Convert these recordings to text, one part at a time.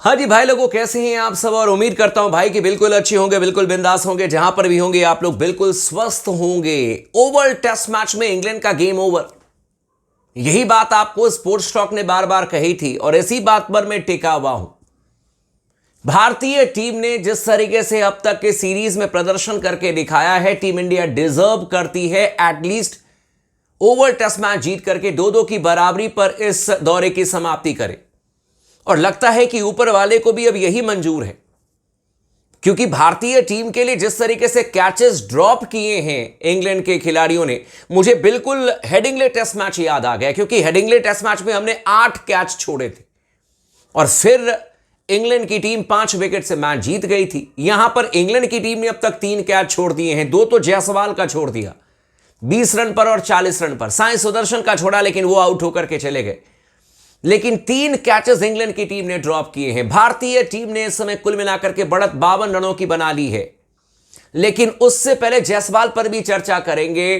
हाँ जी भाई लोगों, कैसे हैं आप सब। और उम्मीद करता हूं भाई कि बिल्कुल अच्छे होंगे, बिल्कुल बिंदास होंगे, जहां पर भी होंगे आप लोग बिल्कुल स्वस्थ होंगे। ओवल टेस्ट मैच में इंग्लैंड का गेम ओवर, यही बात आपको स्पोर्ट्स टॉक ने बार बार कही थी और इसी बात पर मैं टिका हुआ हूं। भारतीय टीम ने जिस तरीके से अब तक के सीरीज में प्रदर्शन करके दिखाया है, टीम इंडिया डिजर्व करती है एटलीस्ट ओवल टेस्ट मैच जीत करके 2-2 की बराबरी पर इस दौरे की समाप्ति करे। और लगता है कि ऊपर वाले को भी अब यही मंजूर है, क्योंकि भारतीय टीम के लिए जिस तरीके से कैचेस ड्रॉप किए हैं इंग्लैंड के खिलाड़ियों ने, मुझे बिल्कुल हेडिंगले टेस्ट मैच याद आ गया। क्योंकि हेडिंगले टेस्ट मैच में हमने 8 कैच छोड़े थे और फिर इंग्लैंड की टीम 5 विकेट से मैच जीत गई थी। यहां पर इंग्लैंड की टीम ने अब तक 3 कैच छोड़ दिए हैं। 2 तो जायसवाल का छोड़ दिया 20 रन पर और 40 रन पर, साई सुदर्शन का छोड़ा लेकिन वो आउट होकर के चले गए। लेकिन 3 कैचेस इंग्लैंड की टीम ने ड्रॉप किए हैं। भारतीय टीम ने इस समय कुल मिलाकर के बढ़त 52 रनों की बना ली है। लेकिन उससे पहले जायसवाल पर भी चर्चा करेंगे,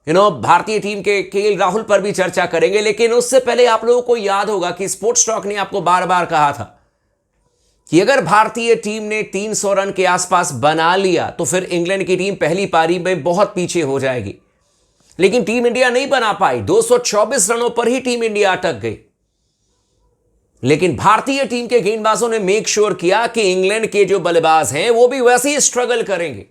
भारतीय टीम के केएल राहुल पर भी चर्चा करेंगे। लेकिन उससे पहले आप लोगों को याद होगा कि स्पोर्ट्स टॉक ने आपको बार बार कहा था कि अगर भारतीय टीम ने 300 रन के आसपास बना लिया तो फिर इंग्लैंड की टीम पहली पारी में बहुत पीछे हो जाएगी। लेकिन टीम इंडिया नहीं बना पाई, 224 रनों पर ही टीम इंडिया अटक गई। लेकिन भारतीय टीम के गेंदबाजों ने मेक श्योर किया कि इंग्लैंड के जो बल्लेबाज हैं वो भी वैसे ही स्ट्रगल करेंगे।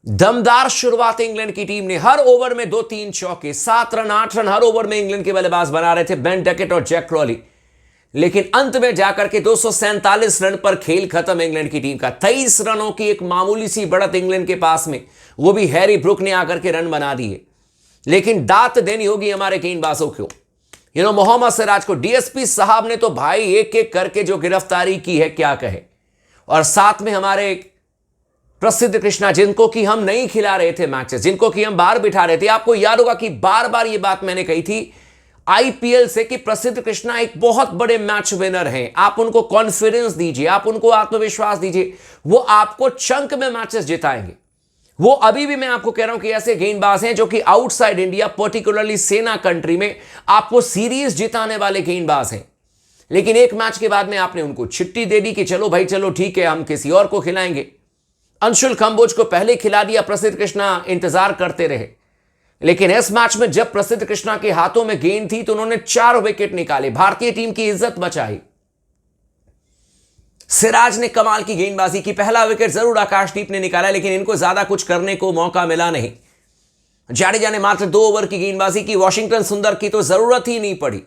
दमदार शुरुआत इंग्लैंड की टीम ने, हर ओवर में 2-3 चौके, 7 रन 8 रन हर ओवर में इंग्लैंड के बल्लेबाज बना रहे थे, बेन डकेट और जैक क्रॉली। लेकिन अंत में जाकर के 247 रन पर खेल खत्म इंग्लैंड की टीम का। 23 रनों की एक मामूली सी बढ़त इंग्लैंड के पास में, वो भी हैरी ब्रुक ने आकर के रन बना दिए। लेकिन दात देनी होगी हमारे गेंदबाजों को। मोहम्मद सिराज को डीएसपी साहब ने तो भाई एक एक करके जो गिरफ्तारी की है क्या कहे। और साथ में हमारे प्रसिद्ध कृष्णा, जिनको कि हम नहीं खिला रहे थे मैचेस, जिनको कि हम बाहर बिठा रहे थे। आपको याद होगा कि बार बार ये बात मैंने कही थी आईपीएल से कि प्रसिद्ध कृष्णा एक बहुत बड़े मैच विनर हैं। आप उनको कॉन्फिडेंस दीजिए, आप उनको आत्मविश्वास दीजिए, वो आपको चंक में मैचेस जिताएंगे। वो अभी भी मैं आपको कह रहा हूं कि ऐसे गेंदबाज हैं जो कि आउटसाइड इंडिया, पर्टिकुलरली सेना कंट्री में आपको सीरीज जिताने वाले गेंदबाज हैं। लेकिन एक मैच के बाद में आपने उनको छिट्टी दे दी कि चलो भाई चलो ठीक है, हम किसी और को खिलाएंगे। अंशुल कंबोज को पहले खिला दिया, प्रसिद्ध कृष्णा इंतजार करते रहे। लेकिन इस मैच में जब प्रसिद्ध कृष्णा के हाथों में गेंद थी तो उन्होंने 4 विकेट निकाले, भारतीय टीम की इज्जत बचाई। सिराज ने कमाल की गेंदबाजी की। पहला विकेट जरूर आकाशदीप ने निकाला, लेकिन इनको ज्यादा कुछ करने को मौका मिला नहीं। जाडेजा ने मात्र 2 ओवर की गेंदबाजी की। वॉशिंगटन सुंदर की तो जरूरत ही नहीं पड़ी।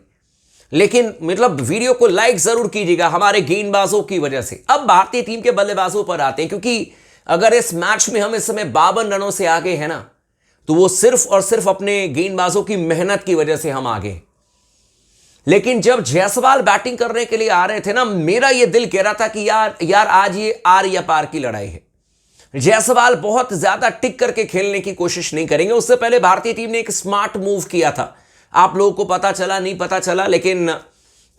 लेकिन वीडियो को लाइक जरूर कीजिएगा हमारे गेंदबाजों की वजह से। अब भारतीय टीम के बल्लेबाजों पर आते हैं, क्योंकि अगर इस मैच में हम इस समय 52 रनों से आगे हैं ना, तो वो सिर्फ और सिर्फ अपने गेंदबाजों की मेहनत की वजह से हम आगे हैं। लेकिन जब जायसवाल बैटिंग करने के लिए आ रहे थे ना, मेरा ये दिल कह रहा था कि यार आज ये आर या पार की लड़ाई है। जायसवाल बहुत ज्यादा टिक करके खेलने की कोशिश नहीं करेंगे। उससे पहले भारतीय टीम ने एक स्मार्ट मूव किया था, आप लोगों को पता चला नहीं पता चला, लेकिन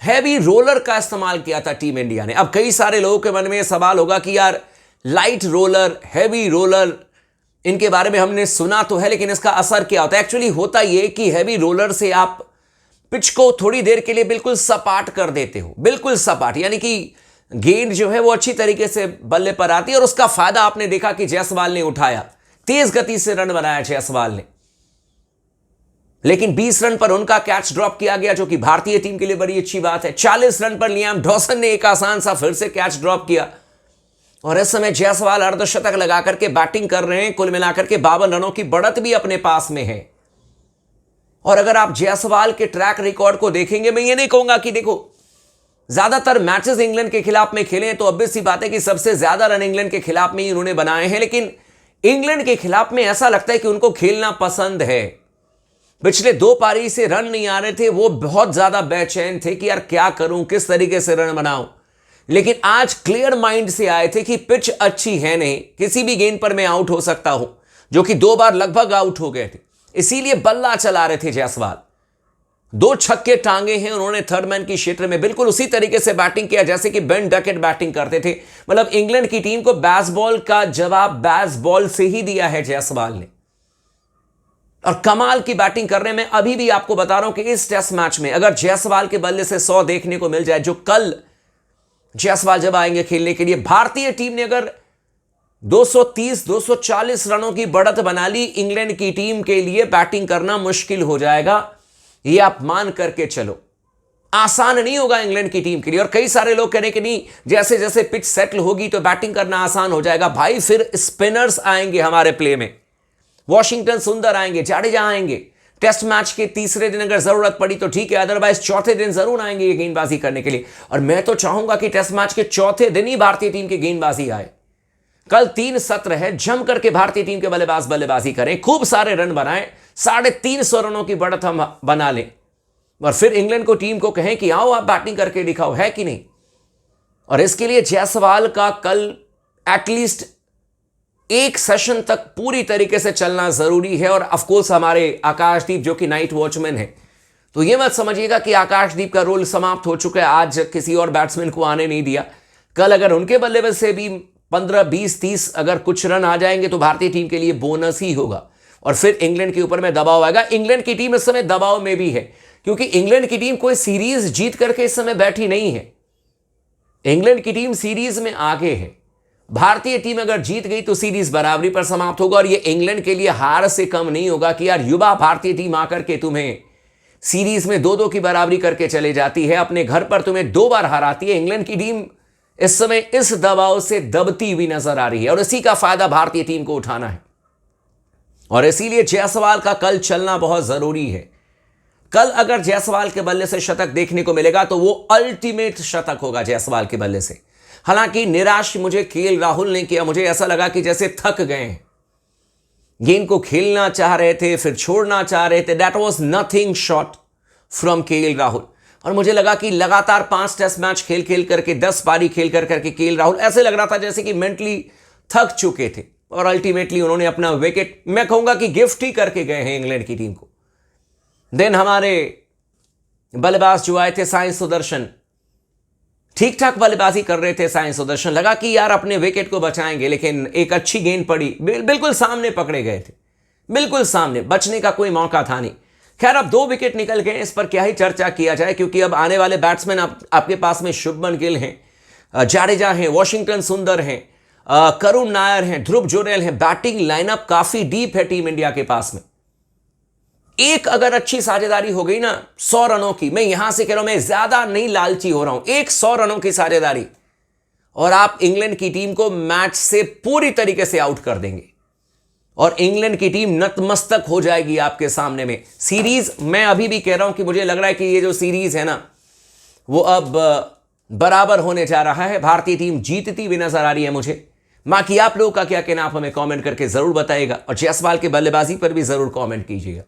हैवी रोलर का इस्तेमाल किया था टीम इंडिया ने। अब कई सारे लोगों के मन में यह सवाल होगा कि यार लाइट रोलर, हैवी रोलर, इनके बारे में हमने सुना तो है, लेकिन इसका असर क्या होता है। एक्चुअली होता यह कि हैवी रोलर से आप पिच को थोड़ी देर के लिए बिल्कुल सपाट कर देते हो, बिल्कुल सपाट, यानी कि गेंद जो है वो अच्छी तरीके से बल्ले पर आती है। और उसका फायदा आपने देखा कि जायसवाल ने उठाया, तेज गति से रन बनाया जायसवाल ने। लेकिन 20 रन पर उनका कैच ड्रॉप किया गया, जो कि भारतीय टीम के लिए बड़ी अच्छी बात है। 40 रन पर लियाम डॉसन ने एक आसान सा फिर से कैच ड्रॉप किया। और इस समय जायसवाल अर्धशतक लगाकर के बैटिंग कर रहे हैं। कुल मिलाकर के 52 रनों की बढ़त भी अपने पास में है। और अगर आप जायसवाल के ट्रैक रिकॉर्ड को देखेंगे, मैं ये नहीं कहूंगा कि देखो ज्यादातर मैचेस इंग्लैंड के खिलाफ में खेले हैं तो ऑब्वियस सी बात है कि सबसे ज्यादा रन इंग्लैंड के खिलाफ में ही उन्होंने बनाए हैं। लेकिन इंग्लैंड के खिलाफ में ऐसा लगता है कि उनको खेलना पसंद है। पिछले 2 पारी से रन नहीं आ रहे थे, वो बहुत ज्यादा बेचैन थे कि यार क्या करूं, किस तरीके से रन बनाऊं। लेकिन आज क्लियर माइंड से आए थे कि पिच अच्छी है नहीं, किसी भी गेंद पर मैं आउट हो सकता हूं, जो कि 2 बार लगभग आउट हो गए थे। इसीलिए बल्ला चला रहे थे जायसवाल। 2 छक्के टांगे हैं उन्होंने थर्ड मैन की क्षेत्र में, बिल्कुल उसी तरीके से बैटिंग किया जैसे कि बेन डकेट बैटिंग करते थे। मतलब इंग्लैंड की टीम को बेसबॉल का जवाब बेसबॉल से ही दिया है जायसवाल ने। और कमाल की बैटिंग करने में, अभी भी आपको बता रहा हूं कि इस टेस्ट मैच में अगर जायसवाल के बल्ले से 100 देखने को मिल जाए, जो कल जायसवाल जब आएंगे खेलने के लिए, भारतीय टीम ने अगर 230-240 रनों की बढ़त बना ली, इंग्लैंड की टीम के लिए बैटिंग करना मुश्किल हो जाएगा। यह आप मान करके चलो, आसान नहीं होगा इंग्लैंड की टीम के लिए। और कई सारे लोग कह रहे कि नहीं, जैसे जैसे पिच सेटल होगी तो बैटिंग करना आसान हो जाएगा। भाई फिर स्पिनर्स आएंगे हमारे प्ले में, वॉशिंगटन सुंदर आएंगे, जाडेजा आएंगे। टेस्ट मैच के तीसरे दिन अगर जरूरत पड़ी तो ठीक है, अदरवाइज चौथे दिन जरूर आएंगे ये गेंदबाजी करने के लिए। और मैं तो चाहूंगा कि टेस्ट मैच के चौथे दिन ही भारतीय टीम की गेंदबाजी आए। कल 3 सत्र है, जम करके भारतीय टीम के बल्लेबाज बल्लेबाजी करें, खूब सारे रन बनाएं, 350 रनों की बढ़त हम बना लें और फिर इंग्लैंड को टीम को कहें कि आओ आप बैटिंग करके दिखाओ, है कि नहीं। और इसके लिए जायसवाल का कल एटलीस्ट एक सेशन तक पूरी तरीके से चलना जरूरी है। और ऑफकोर्स हमारे आकाशदीप जो कि नाइट वॉचमैन है, तो यह मत समझिएगा कि आकाशदीप का रोल समाप्त हो चुका है, आज किसी और बैट्समैन को आने नहीं दिया। कल अगर उनके बल्लेबाज से भी 15, 20, 30 अगर कुछ रन आ जाएंगे तो भारतीय टीम के लिए बोनस ही होगा और फिर इंग्लैंड के ऊपर में दबाव आएगा। इंग्लैंड की टीम इस समय दबाव में भी है, क्योंकि इंग्लैंड की टीम कोई सीरीज जीत करके इस समय बैठी नहीं है। इंग्लैंड की टीम सीरीज में आगे है। भारतीय टीम अगर जीत गई तो सीरीज बराबरी पर समाप्त होगा और यह इंग्लैंड के लिए हार से कम नहीं होगा कि यार युवा भारतीय टीम आकर के तुम्हें सीरीज में 2-2 की बराबरी करके चले जाती है, अपने घर पर तुम्हें 2 बार हराती है। इंग्लैंड की टीम इस समय इस दबाव से दबती हुई नजर आ रही है और इसी का फायदा भारतीय टीम को उठाना है और इसीलिए जायसवाल का कल चलना बहुत जरूरी है। कल अगर जायसवाल के बल्ले से शतक देखने को मिलेगा तो वो अल्टीमेट शतक होगा जायसवाल के बल्ले से। हालांकि निराश मुझे केएल राहुल ने किया, मुझे ऐसा लगा कि जैसे थक गए हैं, गेंद को खेलना चाह रहे थे फिर छोड़ना चाह रहे थे। That was nothing short from KL Rahul. और मुझे लगा कि लगातार 5 टेस्ट मैच खेल खेल करके 10 पारी खेल कर करके केएल राहुल ऐसे लग रहा था जैसे कि मेंटली थक चुके थे और अल्टीमेटली उन्होंने अपना विकेट, मैं कहूंगा कि गिफ्ट ही करके गए हैं इंग्लैंड की टीम को। देन हमारे बल्लेबाज जो आए थे साई सुदर्शन, ठीक ठाक बल्लेबाजी कर रहे थे साई सुदर्शन, लगा कि यार अपने विकेट को बचाएंगे, लेकिन एक अच्छी गेंद पड़ी, बिल्कुल सामने पकड़े गए थे, बिल्कुल सामने, बचने का कोई मौका था नहीं। खैर अब 2 विकेट निकल गए, इस पर क्या ही चर्चा किया जाए, क्योंकि अब आने वाले बैट्समैन आपके पास में शुभमन गिल हैं, जाडेजा हैं, वॉशिंगटन सुंदर हैं, करुण नायर हैं, ध्रुव जुरेल हैं। बैटिंग लाइनअप काफी डीप है टीम इंडिया के पास में। एक अगर अच्छी साझेदारी हो गई ना 100 रनों की, मैं यहां से कह रहा हूं, मैं ज्यादा नहीं लालची हो रहा हूं, एक 100 रनों की साझेदारी और आप इंग्लैंड की टीम को मैच से पूरी तरीके से आउट कर देंगे और इंग्लैंड की टीम नतमस्तक हो जाएगी आपके सामने में। सीरीज मैं अभी भी कह रहा हूं कि मुझे लग रहा है कि ये जो सीरीज है ना वो अब बराबर होने जा रहा है, भारतीय टीम जीतती हुई नजर आ रही है मुझे। बाकी आप लोगों का क्या कहना, आप हमें कमेंट करके जरूर बताइएगा और जायसवाल के बल्लेबाजी पर भी जरूर कमेंट कीजिएगा।